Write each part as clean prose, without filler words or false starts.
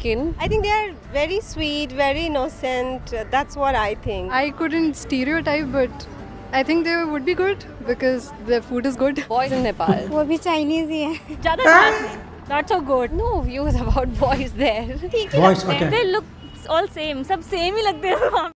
skin. I think they are very sweet, very innocent. That's what I think. I couldn't stereotype, but I think they would be good because their food is good. Boys in Nepal. वो भी Chinese ही है. ज़्यादा खास नहीं. Not so good. No views about boys there. Boys, okay. They look all same. सब same ही लगते हैं वहाँ.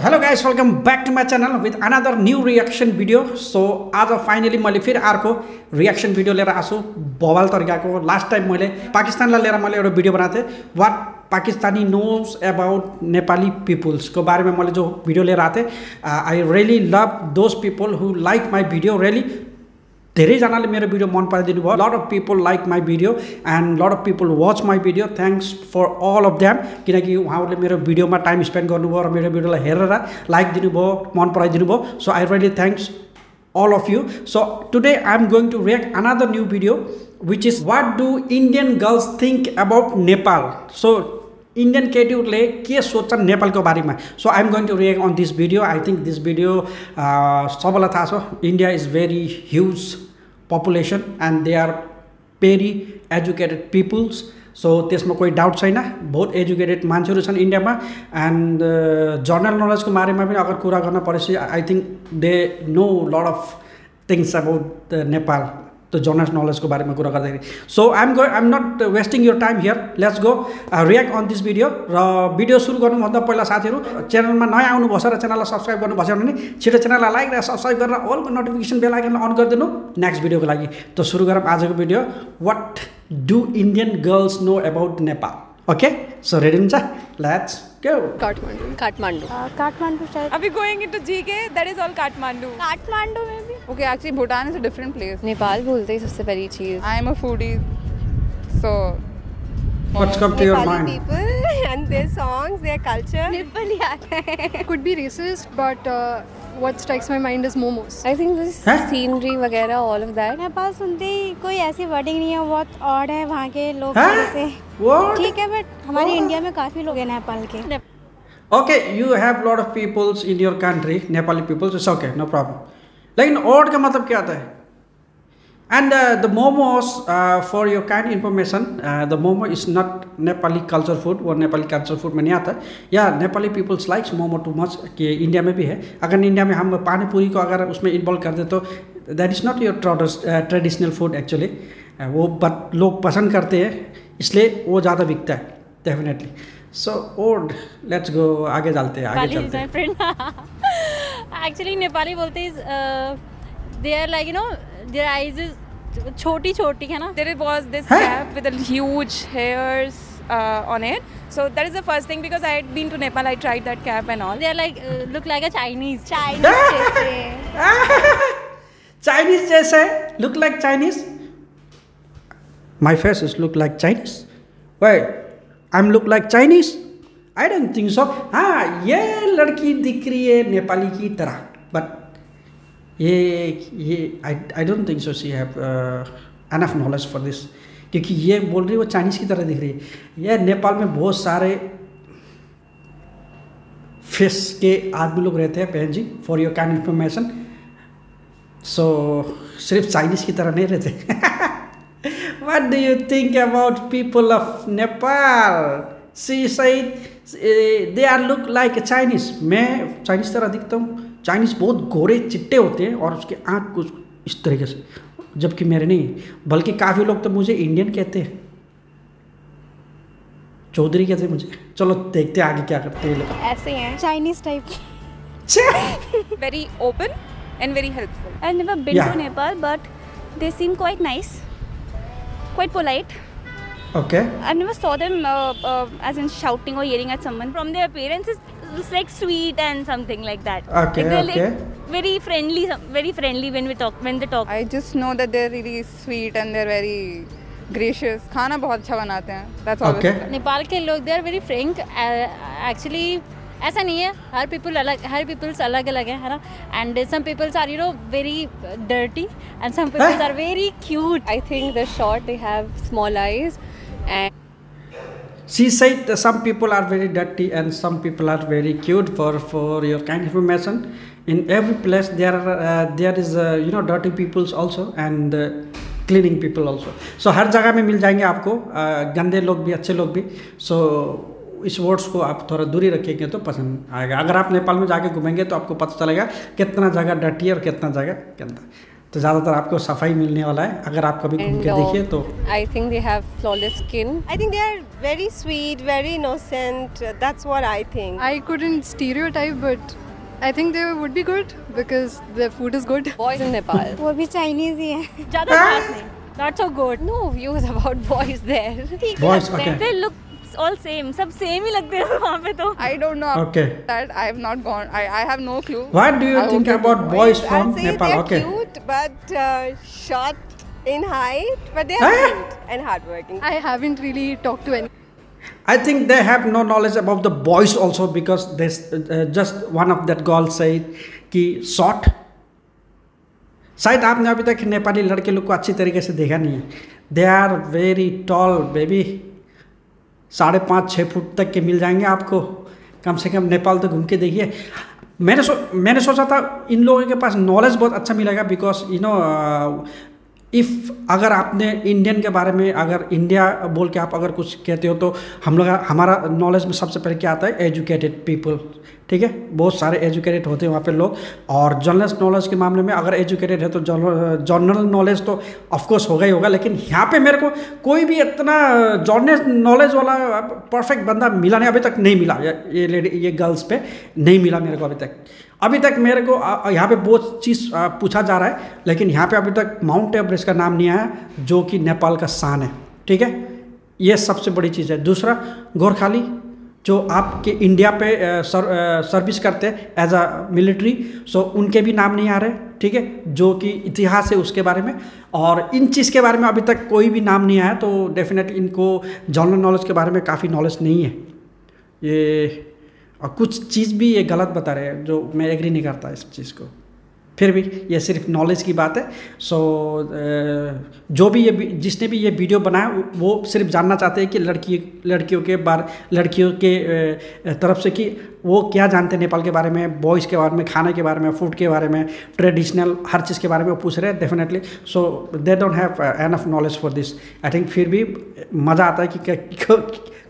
Hello guys, welcome back to my channel with another new reaction video. So आज फाइनली मैले फेरि अर्को रिएक्सन भिडियो लिएर आछु बवाल तरिकाको. लास्ट टाइम मैले पाकिस्तानलाई लिएर मैले एउटा भिडियो बनाएको थिएँ, what Pakistani knows about Nepali peoples को बारे में मैले जो भिडियो लिएर आएको थिएँ. I really love those people who like my video. Really धेरैजनाले मेरो भिडियो मन पराइदिनु भयो. Lot of people like my video and lot of people watch my video. Thanks for all of them, किनकि उहाँहरूले मेरो भिडियोमा टाइम स्पेन्ड गर्नुभयो र मेरो भिडियोलाई हेरेर लाइक दिनुभयो, मन पराइदिनु भयो. So I really thanks all of you. So today I'm going to react another new video, which is what do Indian girls think about Nepal. So Indian केटीहरूले के सोच्छन् नेपालको बारेमा. So I'm going to react on this video. I think this video सबैलाई थाहा छ, India is very huge population and they are very educated peoples. सो त्यसमा कोही doubt छैन. बहुत एजुकेटेड मान्छेहरू छन् इन्डियामा. एन्ड जनरल नलेजको बारेमा पनि अगर कुरा गर्न परेपछि I think they know lot of things about Nepal, त्यो जनरल नलेजको बारेमा कुरा गर्दाखेरि. So I'm not wasting your time here. Let's go react on this video. र भिडियो सुरु गर्नुभन्दा पहिला साथीहरू च्यानलमा नयाँ आउनुभएछ र च्यानललाई सब्सक्राइब गर्नुभएछ भने छिटो च्यानललाई लाइक र सब्सक्राइब गरेर अलको नोटिफिकेसन बेल आइकनलाई अन गरिदिनु नेक्स्ट भिडियोको लागि. त सुरु गरौँ आजको video. What do Indian girls know about Nepal? Okay, so ready huncha? Let's go. Kathmandu. Kathmandu शायद. Are we going into GK? That is all Kathmandu. Kathmandu में भी. Okay, actually Bhutan is a different place. Nepal बोलते ही सबसे पहली चीज. I am a foodie, so. What's come to your Nepali mind? people and their songs, their culture. Nepali आता है. Could be racist, but what strikes my mind is momos. I think this scenery वगैरह all of that. Nepal सुनते ही कोई ऐसी wording नहीं है. बहुत odd है वहाँ के लोग से. What? ठीक है, बट हमारे इंडिया में काफी लोग हैं नेपाल के. Okay, you have lot of peoples in your country, Nepali peoples. It's okay, no problem. लेकिन odd का मतलब क्या आता है? And the momos, for your kind information, the momo is not Nepali culture food or Nepali culture food में नहीं आता. या Nepali peoples likes momo too much, कि इंडिया में भी है. अगर इंडिया में हम पानी पूरी को अगर उसमें इन्वॉल्व कर दे तो that is not your traditional food actually. वो बट लोग पसंद करते हैं इसलिए वो ज़्यादा बिकता है definitely. So odd, let's go आगे चलते हैं. आगे चलते हैं. friend. Actually Nepali बोलते हैं they are like, you know, their eyes is छोटी छोटी है ना. There was this cap with a huge hairs on it. So that is the first thing, because I had been to Nepal, I tried that cap and all. They are like look like a Chinese. जैसे. Chinese जैसे look like Chinese. My face is look like Chinese. Wait, I'm look like Chinese? I don't think so. हाँ, ये लड़की दिख रही है नेपाली की तरह, but ये I don't think so she have enough knowledge for this, क्योंकि ये बोल रही है वो चाइनीज़ की तरह दिख रही है. ये नेपाल में बहुत सारे फेस के आदमी लोग रहते हैं बहन जी, फॉर योर काइंड इन्फॉर्मेशन. सो सिर्फ चाइनीज़ की तरह नहीं रहते. What do you think about people of Nepal? She said they are look like Chinese. मैं चाइनीज़ तरह दिखता हूँ. चाइनीज़ बहुत गोरे चिट्टे होते हैं और उसके आँख कुछ इस तरीके से, जबकि मेरे नहीं, बल्कि काफ़ी लोग तो मुझे इंडियन कहते हैं, चौधरी कहते हैं मुझे. चलो देखते हैं आगे क्या करते हैं लोग. ऐसे हैं Chinese type. Very open and very helpful. I've never been Yeah. to Nepal, but they seem quite nice, quite polite. Okay. I've never saw them as in shouting or yelling at someone. From their appearance, it's like sweet and something like that. Okay, Like they're okay. like very friendly when they talk. I just know that they're really sweet and they're very gracious. खाना बहुत अच्छा बनाते हैं. That's all. Okay. Nepal के लोग they are very frank. Actually ऐसा नहीं है, हर peoples अलग अलग है ना. And some peoples are, you know, very dirty and some peoples are very cute. I think they're short. They have small eyes, and She said that some people are very dirty and some people are very cute. For your kind information, in every place there is you know, dirty peoples also, and cleaning people also. So हर जगह में मिल जाएंगे आपको, गंदे लोग भी अच्छे लोग भी। सो इस वर्ड्स को आप थोड़ा दूरी रखेंगे तो पसंद आएगा। अगर आप नेपाल में जाके घूमेंगे तो आपको पता चलेगा कितना जगह डर्टी है और कितना जगह गंदा। तो ज़्यादातर आपको सफाई मिलने वाला है अगर आप कभी घूम के देखिए तो। I think they have flawless skin. I think they are very sweet, very innocent. That's what I think. I couldn't stereotype, but I think they would be good because their food is good. Boys in Nepal. वो भी Chinese ही है. ज़्यादा खास नहीं. Not so good. No views about boys there. Boys, okay. They look all same. सब same ही लगते हैं वहाँ पे तो. I don't know Okay. that. I have not gone. I have no clue. What do you I think hope about boys I'll from say Nepal? they're Okay. cute, but short in height, but they are cute and hardworking. I haven't really talked to any. I think they have no knowledge about the boys also because there's just one of that girl said कि short. शायद आपने अभी तक नेपाली लड़के लोग को अच्छी तरीके से देखा नहीं है. They are very tall baby. 5.5-6 foot तक के मिल जाएंगे आपको कम से कम. नेपाल तो घूम के देखिए. मैंने सोचा था इन लोगों के पास नॉलेज बहुत अच्छा मिलेगा बिकॉज यू नो इफ़ अगर आपने इंडियन के बारे में अगर इंडिया बोल के आप अगर कुछ कहते हो तो हमारा नॉलेज में सबसे पहले क्या आता है एजुकेटेड पीपल. ठीक है, बहुत सारे एजुकेटेड होते हैं वहाँ पे लोग. और जनरल नॉलेज के मामले में अगर एजुकेटेड है तो जनरल नॉलेज तो ऑफकोर्स होगा ही होगा. लेकिन यहाँ पे मेरे को कोई भी इतना जनरल नॉलेज वाला परफेक्ट बंदा मिला नहीं, अभी तक नहीं मिला. ये गर्ल्स पे नहीं मिला मेरे को अभी तक मेरे को यहाँ पे बहुत चीज़ पूछा जा रहा है लेकिन यहाँ पे अभी तक माउंट एवरेस्ट का नाम नहीं आया जो कि नेपाल का शान है. ठीक है, ये सबसे बड़ी चीज़ है. दूसरा, गोरखाली जो आपके इंडिया पे सर्विस करते हैं एज अ मिलिट्री, सो उनके भी नाम नहीं आ रहे. ठीक है, जो कि इतिहास है उसके बारे में. और इन चीज़ के बारे में अभी तक कोई भी नाम नहीं आया तो डेफिनेटली इनको जनरल नॉलेज के बारे में काफ़ी नॉलेज नहीं है. ये और कुछ चीज़ भी ये गलत बता रहे हैं जो मैं एग्री नहीं करता इस चीज़ को. फिर भी ये सिर्फ नॉलेज की बात है. सो जो भी जिसने भी ये वीडियो बनाया वो सिर्फ जानना चाहते हैं कि लड़कियों के तरफ से कि वो क्या जानते हैं नेपाल के बारे में, बॉयज़ के बारे में, खाने के बारे में, फूड के बारे में, ट्रेडिशनल हर चीज़ के बारे में वो पूछ रहे हैं definitely. So they don't have enough knowledge for this. I think फिर भी मज़ा आता है कि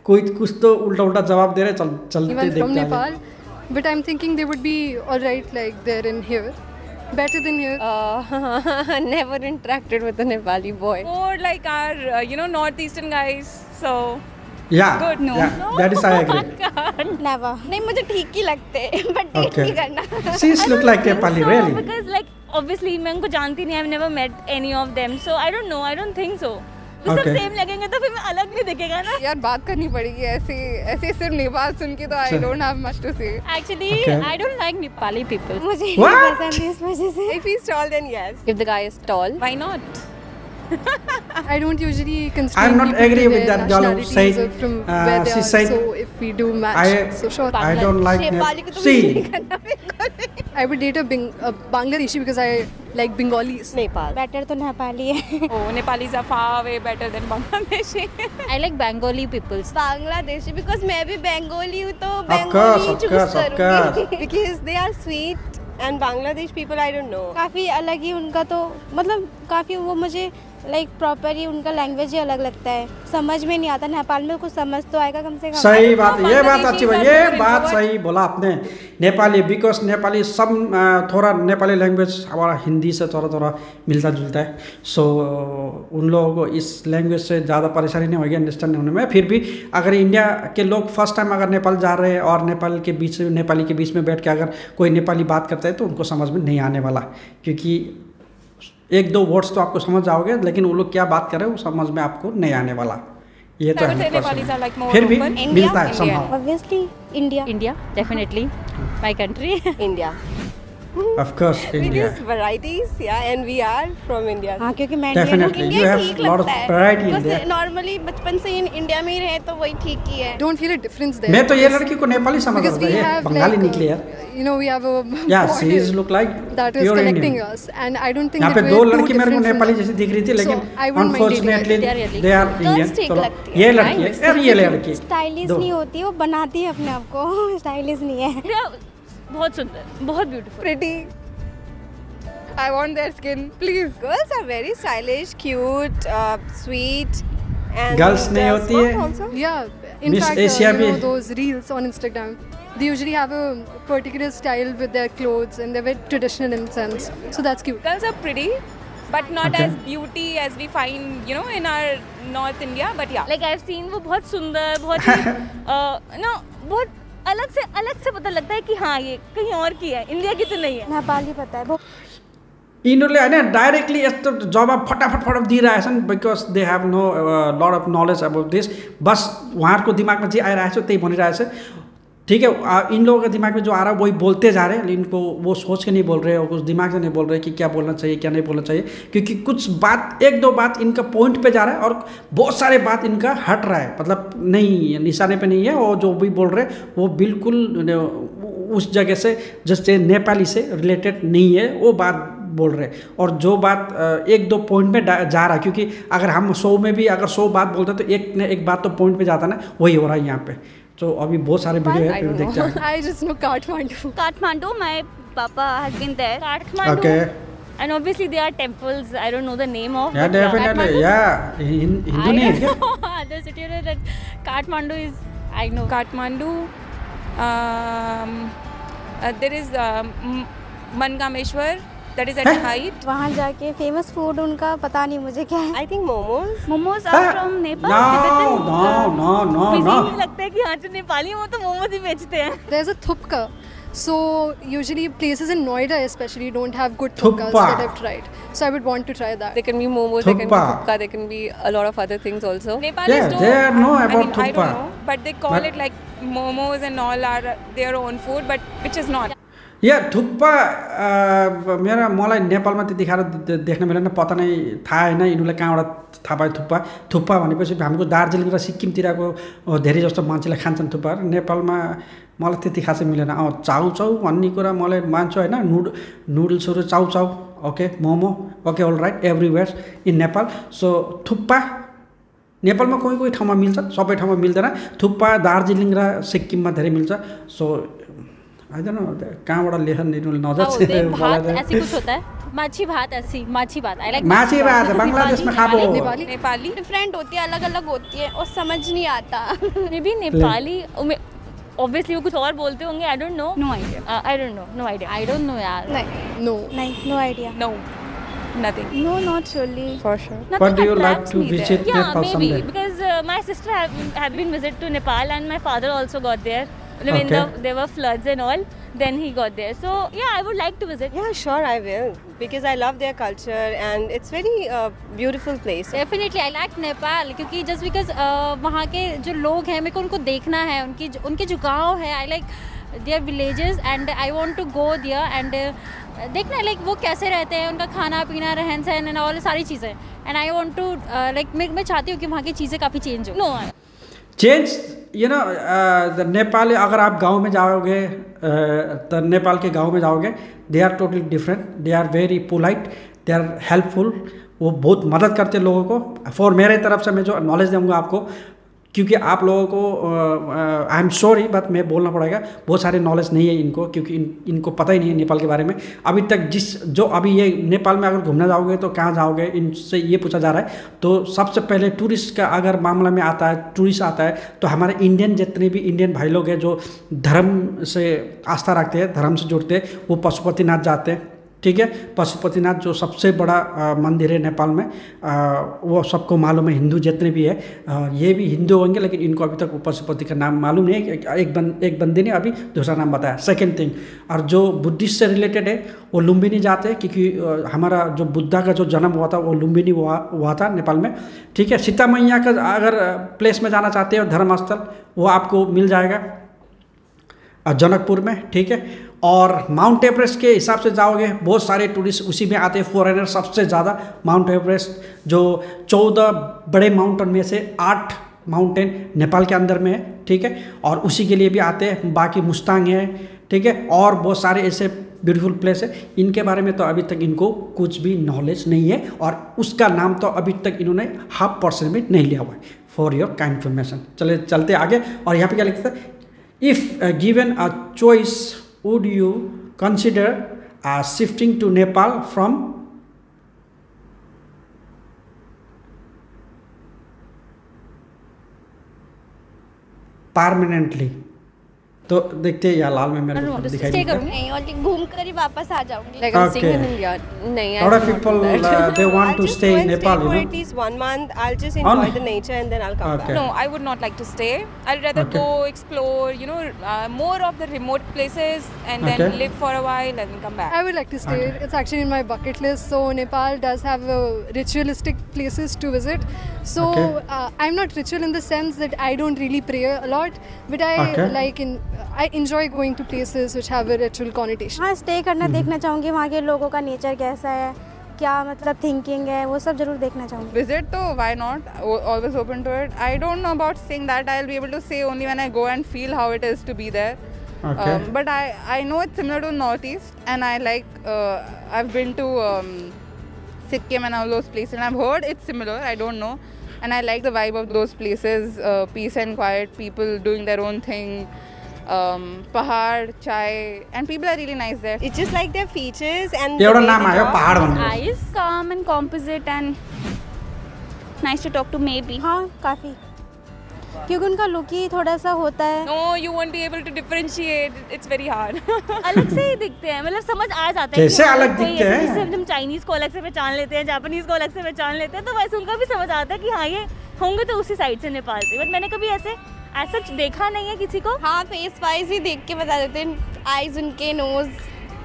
कोई कुछ तो उल्टा जवाब दे रहे चलते Even from देखते Nepal, but I'm thinking they would be alright like they're in here. Better than here. Never interacted with a Nepali boy. More like our northeastern guys. So Yeah, good. No, yeah, that is I agree. Never. नहीं मुझे ठीक ही लगते but date Okay. नहीं करना. She's look like Nepali, so, really. because like obviously मैं उनको जानती नहीं. I've never met any of them, so I don't know. I don't think so. तो सब Okay. सेम लगेंगे तो फिर मैं अलग नहीं दिखेगा ना. यार बात करनी पड़ेगी ऐसे सिर्फ नेपाल सुन के तो I don't have much to say. Actually, Okay. I don't like Nepali people. मुझे नहीं What? पसंद इस वजह से. If he's tall, then yes. If the guy is tall, Why not? I don't usually constrain I'm not people agree to with their that girl who nationalities said, or from where they she are. said, So if we do match, so sure. I don't like Nepali को तो See, मुझे नहीं करना बिल्कुल. I would date a Bangladeshi because I like Bengalis. Nepal. Better तो नेपाली है. Oh, Nepalis are far way better than Bangladeshi. I like Bengali people. Bangladeshi because मैं भी बंगाली हूँ तो course, Bengali of choose course, of करूँगी. Because they are sweet and Bangladesh people I don't know. काफ़ी अलग ही उनका तो मतलब काफ़ी वो मुझे लाइक प्रॉपर ही उनका लैंग्वेज ही अलग लगता है. समझ में नहीं आता. नेपाल में कुछ समझ तो आएगा कम से कम. सही बात, ये बात बांग्लादेशी अच्छी बात, का ये तो बात introvert. सही बोला आपने. नेपाली बिकॉज नेपाली सब थोड़ा नेपाली लैंग्वेज हमारा हिंदी से थोड़ा मिलता जुलता है. सो उन लोगों को इस लैंग्वेज से ज़्यादा परेशानी नहीं होगी अंडरस्टैंड होने में. फिर भी अगर इंडिया के लोग फर्स्ट टाइम अगर नेपाल जा रहे हैं और नेपाली के बीच में बैठ के अगर कोई नेपाली बात करता है तो उनको समझ में नहीं आने वाला. क्योंकि 1-2 वर्ड्स तो आपको समझ जाओगे लेकिन वो लोग क्या बात कर रहे हैं वो समझ में आपको नहीं आने वाला. ये तो I would say 100%. Nepalis are like more फिर भी open. मिलता है India. somehow. Obviously India. India, definitely. My country. India. Of course, India. Because varieties, yeah, and we are from India. हाँ क्योंकि मैं Definitely, you have lot of variety in there. Normally बचपन से India में ही रहे तो वही ठीक ही है. Don't feel a difference there. मैं तो ये लड़की को नेपाली समझ because रहा we था, ये have बंगाली like निकली यार. we have a Yeah, she bond is look like that is pure connecting Indian. us, and I don't think यहाँ पे that 2 we're too लड़की मेरे को different from नेपाली them. जैसी दिख रही थी लेकिन So, I wouldn't mind dating unfortunately They are really they are Girls Indian. ठीक चलो लगती है. ये लड़की है यार, ये लड़की स्टाइलिश दो. नहीं होती, वो बनाती है अपने आप को. स्टाइलिश नहीं है. बहुत सुंदर, बहुत beautiful. Pretty. I want their skin, please. Girls are very stylish, cute, sweet, and Girls नहीं होती smart है? also. Yeah, in Miss fact, Asia you know भी- those reels on Instagram. They usually have a particular style with their clothes, and they're very traditional in a sense. So that's cute. Girls are pretty, but not Okay. as beauty as we find, in our North India. But yeah, like I've seen, वो बहुत सुंदर, बहुत बहुत अलग से पता लगता है कि हाँ ये कहीं और की है, इंडिया की तो नहीं है. नेपाली पता है वो यिनीहरूले होइन डाइरेक्टली यस्तो जवाब फटाफट दिइरहेछन् because they have no lot of knowledge about this. बस उहाँहरूको दिमागमा जे आइरहेछ त्यही भनिरहेछ. ठीक है, इन लोगों के दिमाग में जो आ रहा है वही बोलते जा रहे हैं, लेकिन इनको वो सोच के नहीं बोल रहे और कुछ दिमाग से नहीं बोल रहे कि क्या बोलना चाहिए क्या नहीं बोलना चाहिए, क्योंकि कुछ बात एक दो बात इनका पॉइंट पे जा रहा है और बहुत सारे बात इनका हट रहा है, मतलब नहीं निशाने पे नहीं है. और जो भी बोल रहे हैं वो बिल्कुल उस जगह से जैसे नेपाली से रिलेटेड नहीं है वो बात बोल रहे हैं. और जो बात एक दो पॉइंट में जा रहा है, क्योंकि अगर हम 100 में भी अगर 100 बात बोलते हैं तो एक न एक बात तो पॉइंट पे जाता ना, वही हो रहा है यहाँ पे. तो अभी बहुत सारे वीडियो है देख जाएंगे. I just know Kathmandu. Kathmandu, my papa has been there. Kathmandu. Okay. And obviously there are temples. I don't know the name of. Yeah, but definitely. Yeah, Hindu नहीं है क्या? The city that Kathmandu is. I know. Kathmandu. There is Mangameshwar. That is at height. वहाँ जाके famous food उनका पता नहीं मुझे क्या है. I think momos. Momos are from Nepal. No. मुझे लगता है कि हाँ जो नेपाली वो तो मोमोज ही बेचते हैं. There's a thupka. So usually places in Noida especially don't have good thupkas Thuppa. that I've tried. So I would want to try that. There can be momos, there can be Thuppa. thupka, there can be a lot of other things also. Nepalis Yeah, don't. they know I about mean, I thuppa. don't know, but they call But- it like momos and all are their own food, but which is not. या थुक्पा मेरा मलाई नेपालमा त्यतिखेर देख्न मिलेन, पता नै थाहा होइन यिनीहरूलाई कहाँबाट थाहा पायो थुक्पा. थुक्पा भनेपछि हाम्रो दार्जिलिङ र सिक्किमतिरको धेरै जस्तो मान्छेले खान्छन् थुक्पा. नेपालमा मलाई त्यति खासै मिलेन. चाउचाउ भन्ने कुरा मलाई मान्छु होइन, नुडल्सहरू चाउचाउ okay, momo okay, all right, everywhere in Nepal. So thukpa नेपालमा कोही ठाउँमा मिल्छ, सबै ठाउँमा मिल्दैन. थुक्पा दार्जिलिङ र सिक्किममा धेरै मिल्छ. सो आई डोन्ट नो कहाँबाट लेखन भात ऐसी कुछ होता है, माछी भात ऐसी, माछी भात. I like माछी भात बंगलादेश में खाबो. नेपाली डिफरेंट होती है, अलग अलग होती है और समझ नहीं आता. मे बी नेपाली ऑब्वियसली वो कुछ और बोलते होंगे. I don't know. No idea. I don't know. No idea. I don't know यार. नहीं No. No idea. No. Nothing. No not really. For sure. Nothing But do you like attracts to me there. visit Yeah, Nepal maybe someday? because my sister have been visit to Nepal and my father also got there. When Okay. there were floods and all, then he got there. So yeah, I would like to visit. Yeah, sure, I will, because I love their culture and it's very beautiful place. Definitely, I like Nepal क्योंकि just because वहाँ के जो लोग हैं मेरे को उनको देखना है, उनके जो गाँव है, I like their villages and I want to go there and देखना है like वो कैसे रहते हैं, उनका खाना पीना रहन सहन and all सारी चीज़ें. And I want to like मैं चाहती हूँ कि वहाँ की चीज़ें काफ़ी चेंज हो. No. Change you know Nepali अगर आप गांव में जाओगे तो नेपाल के गांव में जाओगे, they are totally different. They are very polite, they are helpful. वो बहुत मदद करते हैं लोगों को. फॉर मेरे तरफ से मैं जो नॉलेज दूंगा आपको, क्योंकि आप लोगों को आई एम सॉरी बट मैं बोलना पड़ेगा, बहुत सारे नॉलेज नहीं है इनको, क्योंकि इनको पता ही नहीं है नेपाल के बारे में अभी तक. जो अभी ये नेपाल में अगर घूमने जाओगे तो कहाँ जाओगे, इनसे ये पूछा जा रहा है. तो सबसे पहले टूरिस्ट का अगर मामला में आता है, टूरिस्ट आता है, तो हमारे इंडियन जितने भी इंडियन भाई लोग हैं जो धर्म से आस्था रखते हैं, धर्म से जुड़ते हैं, वो पशुपतिनाथ जाते हैं. ठीक है, पशुपतिनाथ जो सबसे बड़ा मंदिर है नेपाल में, वो सबको मालूम है. हिंदू जितने भी है ये भी हिंदू होंगे, लेकिन इनको अभी तक पशुपति का नाम मालूम नहीं है. एक बंदे ने अभी दूसरा नाम बताया. सेकंड थिंग, और जो बुद्धिस्ट से रिलेटेड है वो लुम्बिनी जाते हैं, क्योंकि हमारा जो बुद्धा का जो जन्म हुआ था वो लुम्बिनी हुआ था नेपाल में. ठीक है, सीता मैया का अगर प्लेस में जाना चाहते हो धर्मस्थल, वो आपको मिल जाएगा जनकपुर में. ठीक है, और माउंट एवरेस्ट के हिसाब से जाओगे, बहुत सारे टूरिस्ट उसी में आते हैं, फॉरेनर सबसे ज़्यादा. माउंट एवरेस्ट जो 14 बड़े माउंटेन में से 8 माउंटेन नेपाल के अंदर में है. ठीक है, और उसी के लिए भी आते हैं. बाकी मुस्तांग है. ठीक है, और बहुत सारे ऐसे ब्यूटीफुल प्लेस है. इनके बारे में तो अभी तक इनको कुछ भी नॉलेज नहीं है, और उसका नाम तो अभी तक इन्होंने 0.5% भी नहीं लिया हुआ है. For your kind information. चलते आगे. और यहाँ पे क्या लिखता है, if given a choice would you consider shifting to Nepal from permanently. तो देखते हैं यार लाल में मेरे को दिखाई देता है नहीं और घूम कर ही वापस आ जाऊंगी Like I'm staying in India. नहीं, a lot of people they want to stay in Nepal, you for know. at least 1 month. I'll just enjoy the nature and then I'll come Okay. back. No, I would not like to stay. I'd rather Okay. go explore, you know, more of the remote places and then Okay. live for a while and then come back. I would like to stay. Okay. It's actually in my bucket list. So Nepal does have ritualistic places to visit. So Okay. I'm not ritual in the sense that I don't really pray a lot, but Okay. I enjoy going to places which have a ritual connotation. हाँ stay करना देखना चाहूँगी वहाँ के लोगों का nature कैसा है क्या मतलब थिंकिंग है वो सब जरूर देखना चाहूँगी Visit तो why not? Always open to it. I don't know about saying that. I'll be able to say only when I go and feel how it is to be there. Okay. But I know it's similar to Northeast, and I like I've been to Sikkim and all those places, and I've heard it's similar. I don't know, and I like the vibe of those places. Peace and quiet, people doing their own thing. Pahad, chai, and people are really nice there. It's just like their features and एउटा नाम आयो पहाड भन्नु Nice, calm and composite and nice to talk to maybe. हाँ काफ़ी क्योंकि उनका look ही थोड़ा सा होता है No, you won't be able to differentiate. It's very hard. अलग से ही दिखते हैं मतलब समझ आ जाता है कैसे कि हाँ, अलग कोई दिखते ऐसे हैं? जैसे हम चाइनीज को अलग से पहचान लेते हैं जापानीज को अलग से पहचान लेते हैं तो वैसे उनका भी समझ आता है कि हाँ ये होंगे तो उसी साइड से नेपाल से बट मैंने कभी ऐसे ऐसा देखा नहीं है किसी को हाँ फेस वाइज ही देख के बता देते हैं आईज उनके नोज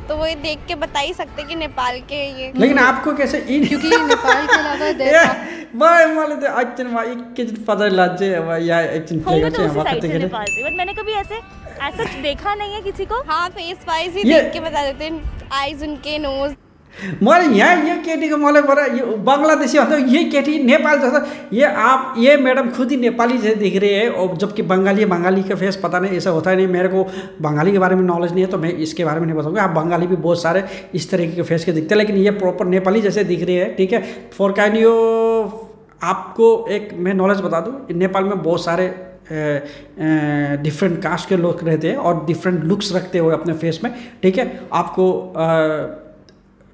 तो वो देख के बता ही सकते हैं कि नेपाल के ये लेकिन आपको कैसे इन क्योंकि नेपाल के अलावा मैले त एकछिनमा एकैछिन पछाडि लान्छे अब या एकछिन प्ले होंगे गर्छु तो उसी यहाँ साइड से कतिखेर नेपाल से बट मैंने कभी ऐसे ऐसा देखा नहीं है किसी को हाँ फेस वाइज ही ये- देख के बता देते हैं आईज उनके नोज मैले यहाँ यो केटीको मलाई बड़ा ये बंगलादेशी भन्दा ये केटी नेपाल जैसा ये मैडम खुद ही नेपाली जैसे दिख रही है और जबकि बंगाली का फेस पता नहीं ऐसा होता है नहीं मेरे को बंगाली के बारे में नॉलेज नहीं है तो मैं इसके बारे में नहीं बताऊंगा आप बंगाली भी बहुत सारे इस तरीके के फेस के दिखते हैं लेकिन ये प्रॉपर नेपाली जैसे दिख रही है ठीक है फॉर कैन यू आपको एक मैं नॉलेज बता दूँ नेपाल में बहुत सारे डिफरेंट कास्ट के लोग रहते हैं और डिफरेंट लुक्स रखते हुए अपने फेस में ठीक है आपको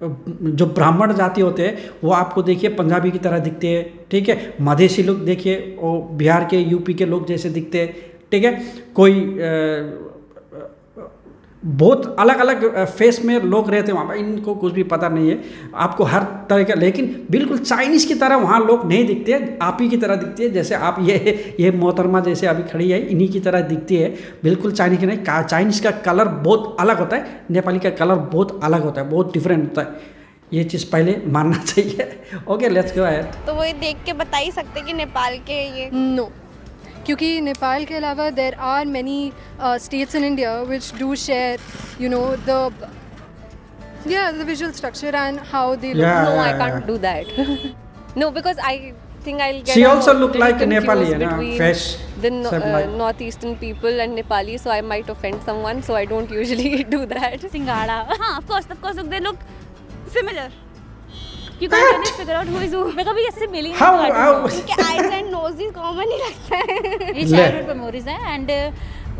जो ब्राह्मण जाति होते हैं वो आपको देखिए पंजाबी की तरह दिखते हैं ठीक है मधेसी लोग देखिए वो बिहार के यूपी के लोग जैसे दिखते हैं ठीक है कोई बहुत अलग अलग फेस में लोग रहते हैं वहाँ पर इनको कुछ भी पता नहीं है आपको हर तरह का लेकिन बिल्कुल चाइनीज़ की तरह वहाँ लोग नहीं दिखते आप ही की तरह दिखती है जैसे आप ये मोहतरमा जैसे अभी खड़ी है इन्हीं की तरह दिखती है बिल्कुल चाइनीज़ की नहीं चाइनीज़ का कलर बहुत अलग होता है नेपाली का कलर बहुत अलग होता है बहुत डिफरेंट होता है ये चीज़ पहले मानना चाहिए ओके लेट्स गो अहेड तो वो देख के बता ही सकते कि नेपाल के ये नो क्योंकि नेपाल के अलावा there are many states in India which do share you know the visual structure and how they No, I can't do that. No, because I think I'll get She also look little like a Nepali, confused na? between Face the shape like- northeastern people and Nepali, so I might offend someone. So I don't usually do that. सिंगाड़ा हाँ of course they look similar you can't figure out who is who मैं कभी ऐसे मिली नहीं How- तो I don't how- know. उनके eyes and nose ही common ही लगता है ये चाइल्डहुड मेमोरीज हैं एंड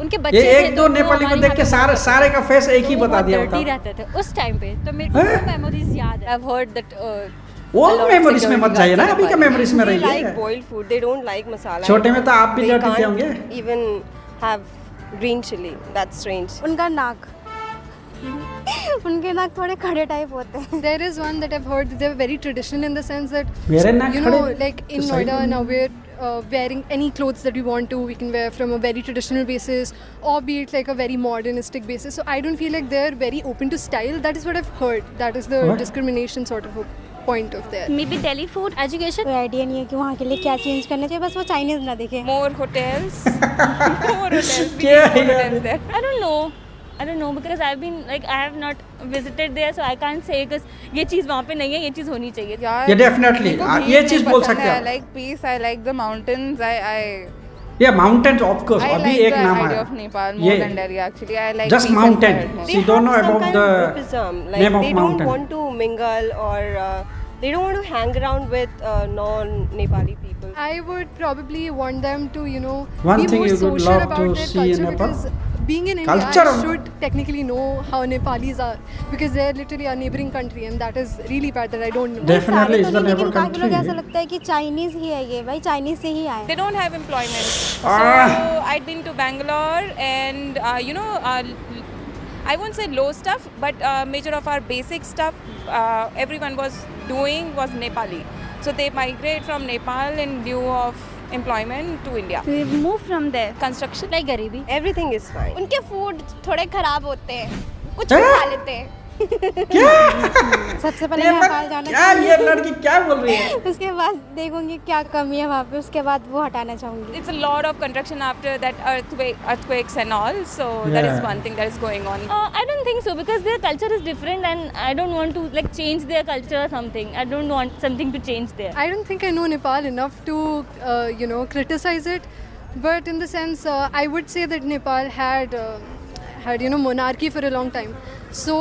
उनके बच्चे ये थे एक दो तो नेपाली को हमारे देख के यहाँ पे सारे का फेस एक ही वो बता बहुत दिया dirty होता रहते थे उस टाइम पे तो मेरे को हैं? मेमोरीज याद है I've heard that. वो a lot of मेमोरीज में मत security जाइए ना guards अभी are का Nepali. मेमोरीज में They रहिए like boiled food. They don't like masala. छोटे में तो आप भी They dirty थे can't होंगे even have green chili. That's strange. उनका नाक उनके नाक थोड़े खड़े टाइप होते हैं There is one that I've heard that they're very traditional in the sense that मेरे नाक you know खड़े like in तो सही Noida में। now we're wearing any clothes that we want to we can wear from a very traditional basis or be it like a very modernistic basis so I don't feel like they're very open to style that is what I've heard that is the What? discrimination sort of a point of there may be Delhi food education कोई idea नहीं है कि वहाँ के लिए क्या change करना चाहिए बस वो चाइनीज ना देखे More hotels. More hotels. We क्या need more यार? hotels there. I don't know because I've been like I have not visited there so I can't say because ये चीज़ वहाँ पे नहीं है ये चीज़ होनी चाहिए यार ये definitely, मेरे को ये भीड़ चीज़ नहीं बोल पसंद सकते हैं है। आप। I like peace. I like the mountains. I ये माउंटेन्स ऑफ कोर्स I अभी like एक the नाम idea आया of Nepal more than Delhi actually. I like just peace and mountain quiet more. so you don't know have some about kind of the groupism. Like name of they mountain. don't want to mingle or they don't want to hang around with non-Nepali people. I would probably want them to, you know, One be thing more you would social love about to their see in culture Nepal? because being in India, Culture. I should technically know how Nepalis are because they're literally a neighboring country, and that is really bad that I don't know. Definitely it's the neighbor लेकिन काफी लोग ऐसा country. लगता है कि Chinese ही है ये भाई, चाइनीज से ही आए They don't have employment. So Ah. I'd been to Bangalore, and I won't say low stuff, but major of our basic stuff everyone was doing was Nepali. So they migrate from Nepal in lieu of employment to India. We move from there. Construction. Like गरीबी. Everything is fine. उनके food थोड़े खराब होते हैं, कुछ हैं? खा लेते हैं। सबसे पहले नेपाल जाना क्या ये लड़की क्या बोल रही है? उसके बाद देखूंगी क्या कमी है वहाँ पे, उसके बाद वो हटाना चाहूँगी। It's a lot of construction after that earthquakes and all. So that is Yeah. one thing that is going on. I don't think so because their culture is different and I don't want to like change their culture or something. I don't want something to change there. I don't think I know Nepal enough to, criticize it. But in the sense, I would say that Nepal had monarchy for a long time. So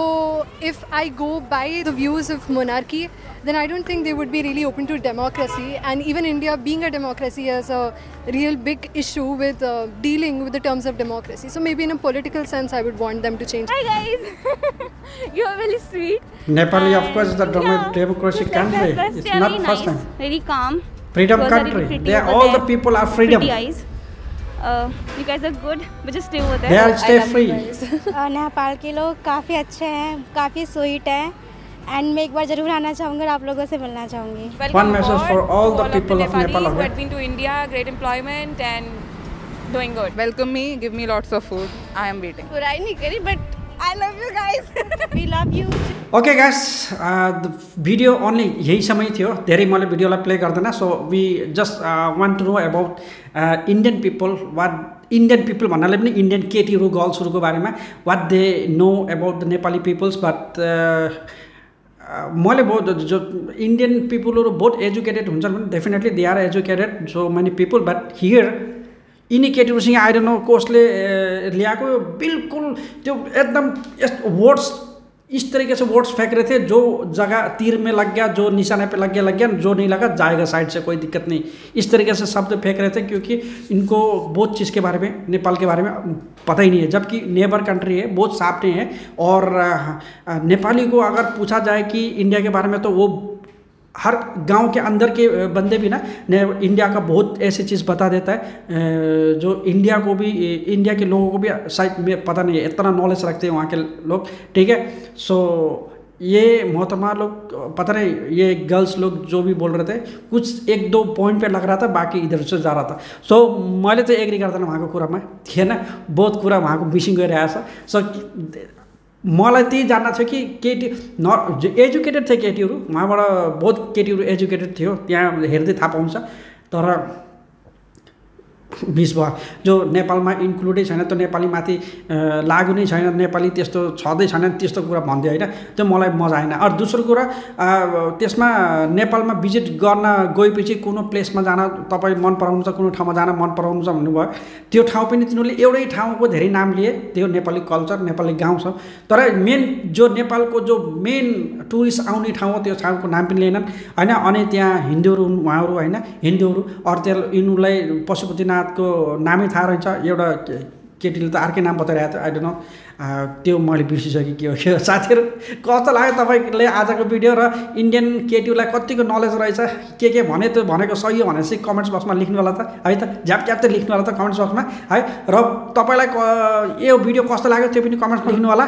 if I go by the views of monarchy, then I don't think they would be really open to democracy. And even India being a democracy has a real big issue with dealing with the terms of democracy. So maybe in a political sense, I would want them to change. Hi guys, you are very sweet. Nepal, of course, is the Yeah, democracy just like country. that, It's they are not very first nice, time. very calm. Freedom Girls are country. really pretty They are, over all the there. people are freedom. Pretty eyes. You guys are good, but just stay over there. They are stay free. Nepal के लोग काफ़ी अच्छे हैं, काफ़ी sweet हैं, and मैं एक बार ज़रूर आना चाहूँगी और आप लोगों से मिलना चाहूँगी। Welcome message aboard for all to the people of Nepalis Nepal, who okay? had been to India, great employment and doing good. Welcome me, give me lots of food. I am waiting. बुराई नहीं करी, but I love you guys. We love you. Okay guys, video only यही समय थियो, धेरै मैले भिडियोलाई play गर्दैन. So we just want to know about Indian people, what Indian people भन्नाले पनि इन्डियन केटीहरू गर्ल्सहरूको बारेमा what they know about the Nepali peoples. But मैले बहुत जो इन्डियन पिपलहरू बहुत एजुकेटेड हुन्छन् भने definitely they are educated so many people. But here यिनी केटीहरूसँग आई डोन्ट नो कसले ल्याएको, बिल्कुल त्यो एकदम वर्ड्स इस तरीके से वर्ड्स फेंक रहे थे, जो जगह तीर में लग गया, जो निशाने पे लग गया, जो नहीं लगा जाएगा साइड से, कोई दिक्कत नहीं. इस तरीके से शब्द फेंक रहे थे क्योंकि इनको बहुत चीज़ के बारे में, नेपाल के बारे में पता ही नहीं है, जबकि नेबर कंट्री है, बहुत सामने है. और नेपाली को अगर पूछा जाए कि इंडिया के बारे में, तो वो हर गांव के अंदर के बंदे भी ना इंडिया का बहुत ऐसी चीज़ बता देता है जो इंडिया को भी, इंडिया के लोगों को भी शायद में पता नहीं है, इतना नॉलेज रखते हैं वहाँ के लोग. ठीक है, सो ये मोहतरमा लोग पता नहीं, ये गर्ल्स लोग जो भी बोल रहे थे कुछ एक दो पॉइंट पे लग रहा था, बाकी इधर से जा रहा था. सो मैले त एग्री गर्दैन उहाँको कुरामा, थिएन, बहुत कुरा उहाँको मिसिङ गरिरहेछ. सो मलाई त्यही जान्न थियो कि केटी जो एजुकेटेड थिए केटीहरू, उहाँबाट बहुत केटीहरू एजुकेटेड थियो, त्यहाँ हेर्दै थाहा पाउँछ. तर मिस भयो जो नेपालमा इन्क्लुडै छैन, त्यो नेपालीमाथि लागु नै छैन, नेपाली त्यस्तो छँदै छैन, त्यस्तो कुरा भन्दै होइन, त्यो मलाई मजा आएन. अरू दोस्रो कुरा, त्यसमा नेपालमा भिजिट गर्न गएपछि कुनै प्लेसमा जान तपाईँ मन पराउनुहुन्छ, कुनै ठाउँमा जान मन पराउनुहुन्छ भन्नुभयो, त्यो ठाउँ पनि तिनीहरूले एउटै ठाउँको धेरै नाम लिए, त्यो नेपाली कल्चर, नेपाली गाउँ छ. तर मेन जो नेपालको जो मेन टुरिस्ट आउने ठाउँ हो, त्यो ठाउँको नाम पनि लिएनन् होइन. अनि त्यहाँ हिन्दूहरू, उहाँहरू होइन, हिन्दूहरू, अरू त्यहाँ यिनीहरूलाई पशुपतिनाथ को नामै थाहा रहेछ. एउटा केटीले त अर्कै नाम बताइरहेको थियो, आई डोन्ट नो, त्यो मैले बिर्सिसकेँ के हो के हो. साथीहरू कस्तो लाग्यो तपाईँले आजको भिडियो, र इन्डियन केटीलाई कतिको नलेज रहेछ, के भने त्यो भनेको सही हो भनेपछि कमेन्ट्स बक्समा लेख्नु होला त है, त झ्याप झ्याप त लेख्नु होला त कमेन्ट्स बक्समा है. र तपाईँलाई यो भिडियो कस्तो लाग्यो त्यो पनि कमेन्ट्समा लेख्नु होला.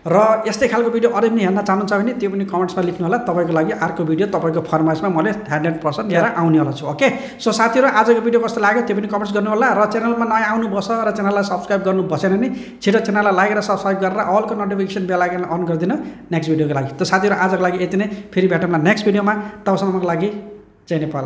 र यस्तै खालको भिडियो अरू पनि हेर्न चाहनुहुन्छ भने त्यो पनि कमेन्ट्समा लेख्नु होला. तपाईँको लागि अर्को भिडियो तपाईँको फरमाइसमा मैले 100% लिएर आउने होला छु. ओके, सो साथीहरू आजको भिडियो कस्तो लाग्यो त्यो पनि कमेन्ट्स गर्नु होला. र च्यानलमा नयाँ आउनुभएछ र च्यानललाई सब्सक्राइब गर्नु भएन भने छिटो च्यानललाई लाइक र सब्सक्राइब गरेर अलको नोटिफिकेसन बेल आइकन अन गरिदिनु नेक्स्ट भिडियोको लागि. त साथीहरू आजको लागि यति नै, फेरि भेटौँला नेक्स्ट भिडियोमा. तबसम्मको लागि जय नेपाल.